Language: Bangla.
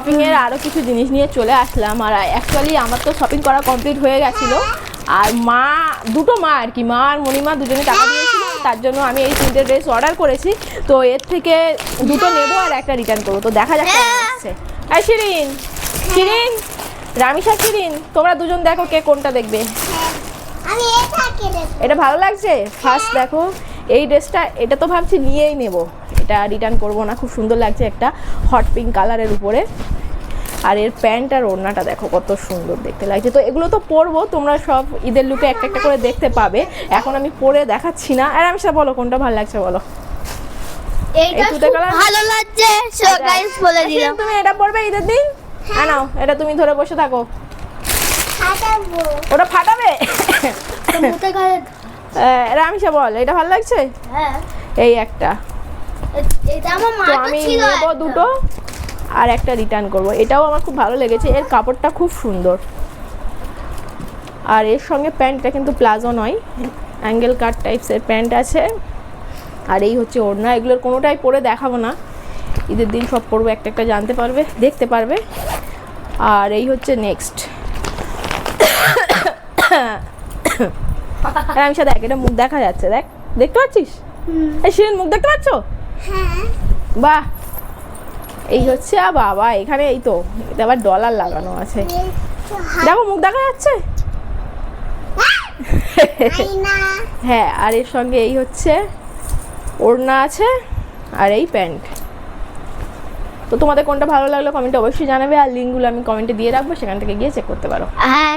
শপিংয়ের আরও কিছু জিনিস নিয়ে চলে আসলাম। আর অ্যাকচুয়ালি আমার তো শপিং করা কমপ্লিট হয়ে গেছিলো। আর দুটো মা আর কি, মা আর মণিমা দুজনে টাকা দিয়েছিল, তার জন্য আমি এই 3টে ড্রেস অর্ডার করেছি। তো এর থেকে 2টো নেবো আর একটা রিটার্ন করবো। তো দেখা যাক কেমন আসছে। হ্যাঁ শিরিন, শিরিন, রামিসা, শিরিন, তোমরা দুজন দেখো কে কোনটা দেখবে। এটা ভালো লাগছে? ফার্স্ট দেখো এই ড্রেসটা, এটা তো ভাবছি নিয়েই নেব, এটা রিটার্ন করবো না। খুব সুন্দর লাগছে, একটা হট পিঙ্ক কালারের উপরে। আর এর প্যান্ট আর ওড়নাটা দেখো কত সুন্দর দেখতে লাগছে। তো এগুলো তো পরবো, তোমরা সব ঈদের লুকে একটা একটা করে দেখতে পাবে। এখন আমি পরে দেখাচ্ছি না। আর আমি সব বলো কোনটা ভালো লাগছে বলো। এইটা খুব ভালো লাগছে, সো গাইস বলে দিলাম। তুমি এটা পরবে ঈদের দিন? হ্যাঁ নাও, এটা তুমি ধরে বসে থাকো। ফাটাবো। ওটা ফাটাবে? মুতে গায়ে। রামিসা বল, এটা ভালো লাগছে? হ্যাঁ, এই একটা। এটা আমার মা তো তো আমি ছিল নেবো দুটো আর একটা রিটার্ন করব। এটাও আমার খুব ভালো লেগেছে, এর কাপড়টা খুব সুন্দর। আর এর সঙ্গে প্যান্টটা কিন্তু প্লাজো নয়, অ্যাঙ্গেল কাট টাইপসের প্যান্ট আছে। আর এই হচ্ছে ওড়না। এগুলোর কোনোটাই পরে দেখাবো না, ঈদের দিন সব পরবো, একটা একটা জানতে পারবে, দেখতে পারবে। আর এই হচ্ছে নেক্সট। আমি সাথে দেখ, এটা মুখ দেখা যাচ্ছে, দেখ, দেখতে পাচ্ছিস? এই শিরিন মুখ দেখতে পাচ্ছ? হ্যাঁ। বাহ, এই হচ্ছে। বাবা এখানে এই তো, এটা আবার ডলার লাগানো আছে, দেখো মুখ দেখা যাচ্ছে। হ্যাঁ, আর এর সঙ্গে এই হচ্ছে ওড়না আছে আর এই প্যান্ট। তো তোমাদের কোনটা ভালো লাগলো কমেন্টে অবশ্যই জানাবে। আর লিঙ্কগুলো আমি কমেন্টে দিয়ে রাখবো, সেখান থেকে গিয়ে চেক করতে পারো। হ্যাঁ,